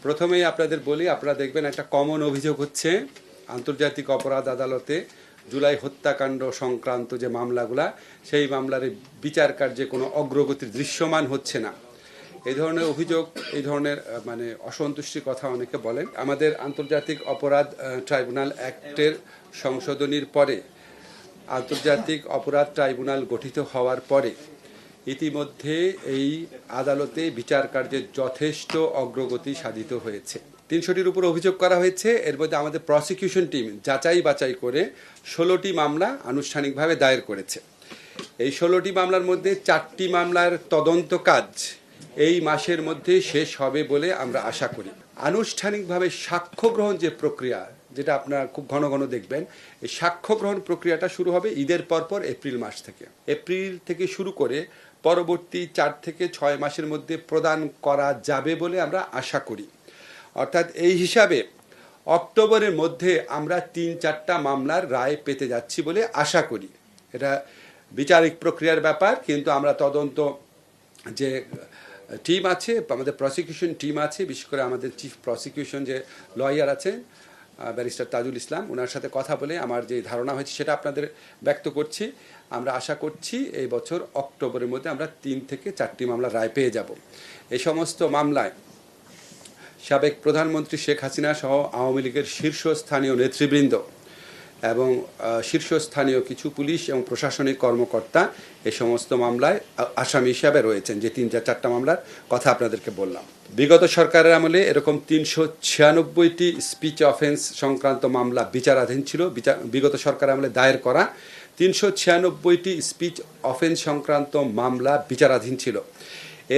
প্রথমেই আপনাদের বলি, আপনারা দেখবেন একটা কমন অভিযোগ হচ্ছে আন্তর্জাতিক অপরাধ আদালতে জুলাই হত্যাকাণ্ড সংক্রান্ত যে মামলাগুলা, সেই মামলার বিচার কার্যে কোনো অগ্রগতির দৃশ্যমান হচ্ছে না। এই ধরনের অভিযোগ, এই ধরনের মানে অসন্তুষ্টির কথা অনেকে বলেন। আমাদের আন্তর্জাতিক অপরাধ ট্রাইব্যুনাল অ্যাক্টের সংশোধনীর পরে আন্তর্জাতিক অপরাধ ট্রাইব্যুনাল গঠিত হওয়ার পরে ইতিমধ্যে এই আদালতে বিচার কার্যে যথেষ্ট অগ্রগতি সাধিত হয়েছে। ৩০০টির উপর অভিযোগ করা হয়েছে। এর মধ্যে আমাদের প্রসিকিউশন টিম যাচাই বাছাই করে ১৬টি মামলা আনুষ্ঠানিকভাবে দায়ের করেছে। এই ১৬টি মামলার মধ্যে 4টি মামলার তদন্ত কাজ এই মাসের মধ্যে শেষ হবে বলে আমরা আশা করি। আনুষ্ঠানিকভাবে সাক্ষ্য গ্রহণ যে প্রক্রিয়া, যেটা আপনারা খুব ঘন ঘন দেখবেন, এই সাক্ষ্য গ্রহণ প্রক্রিয়াটা শুরু হবে ঈদের পরপর এপ্রিল মাস থেকে। এপ্রিল থেকে শুরু করে পরবর্তী 4 থেকে 6 মাসের মধ্যে প্রদান করা যাবে বলে আমরা আশা করি। অর্থাৎ এই হিসাবে অক্টোবরের মধ্যে আমরা 3-4টা মামলার রায় পেতে যাচ্ছি বলে আশা করি। এটা বিচারিক প্রক্রিয়ার ব্যাপার, কিন্তু আমরা তদন্ত যে টিম আছে, আমাদের প্রসিকিউশন টিম আছে, বিশেষ করে আমাদের চিফ প্রসিকিউশন যে লয়ার আছেন ব্যারিস্টার তাজুল ইসলাম, ওনার সাথে কথা বলে আমার যে ধারণা হয়েছে সেটা আপনাদের ব্যক্ত করছি। আমরা আশা করছি এই বছর অক্টোবরের মধ্যে আমরা 3 থেকে 4টি মামলা রায় পেয়ে যাব। এই সমস্ত মামলায় সাবেক প্রধানমন্ত্রী শেখ হাসিনা সহ আওয়ামী লীগের শীর্ষস্থানীয় নেতৃবৃন্দ এবং শীর্ষস্থানীয় কিছু পুলিশ এবং প্রশাসনিক কর্মকর্তা এই সমস্ত মামলায় আসামি হিসাবে রয়েছেন, যে 3-4টা মামলার কথা আপনাদেরকে বললাম। বিগত সরকারের আমলে এরকম 396টি স্পিচ অফেন্স সংক্রান্ত মামলা বিচারাধীন ছিল। বিগত সরকারের আমলে দায়ের করা 396টি স্পিচ অফেন্স সংক্রান্ত মামলা বিচারাধীন ছিল।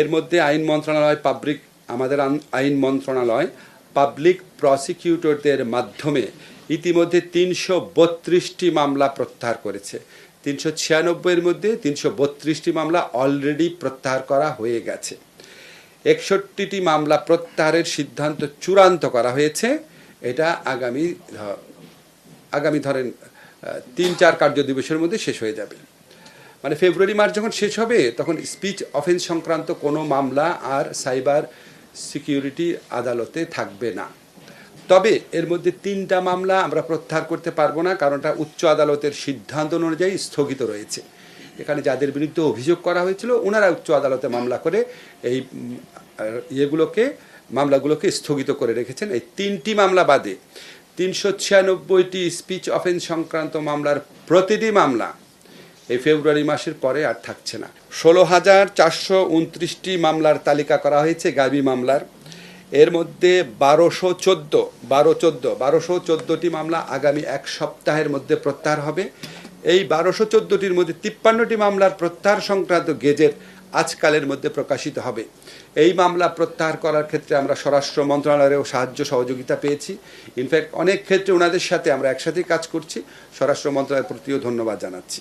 এর মধ্যে আমাদের আইন মন্ত্রণালয় পাবলিক প্রসিকিউটরদের মাধ্যমে ইতিমধ্যে 332টি মামলা প্রত্যাহার করেছে। 396-এর মধ্যে 332টি মামলা অলরেডি প্রত্যাহার করা হয়ে গেছে। 61টি মামলা প্রত্যাহারের সিদ্ধান্ত চূড়ান্ত করা হয়েছে। এটা আগামী ধরেন 3-4 কার্য দিবসের মধ্যে শেষ হয়ে যাবে। মানে ফেব্রুয়ারি মাস যখন শেষ হবে তখন স্পিচ অফেন্স সংক্রান্ত কোনো মামলা আর সাইবার সিকিউরিটি আদালতে থাকবে না। তবে এর মধ্যে 3টা মামলা আমরা প্রত্যাহার করতে পারবো না, কারণটা উচ্চ আদালতের সিদ্ধান্ত অনুযায়ী স্থগিত রয়েছে। এখানে যাদের বিরুদ্ধে অভিযোগ করা হয়েছিল ওনারা উচ্চ আদালতে মামলা করে এই মামলাগুলোকে স্থগিত করে রেখেছেন। এই 3টি মামলা বাদে 396টি স্পিচ অফেন্স সংক্রান্ত মামলার প্রতিটি মামলা এই ফেব্রুয়ারি মাসের পরে আর থাকছে না। 16,429টি মামলার তালিকা করা হয়েছে গাবি মামলার। এর মধ্যে 1214টি মামলা আগামী 1 সপ্তাহের মধ্যে প্রত্যাহার হবে। এই 1214টির মধ্যে 53টি মামলার প্রত্যাহার সংক্রান্ত গেজেট আজকালের মধ্যে প্রকাশিত হবে। এই মামলা প্রত্যাহার করার ক্ষেত্রে আমরা স্বরাষ্ট্র মন্ত্রণালয়েরও সাহায্য সহযোগিতা পেয়েছি। ইনফ্যাক্ট অনেক ক্ষেত্রে ওনাদের সাথে আমরা একসাথেই কাজ করছি। স্বরাষ্ট্র মন্ত্রণালয়ের প্রতিও ধন্যবাদ জানাচ্ছি।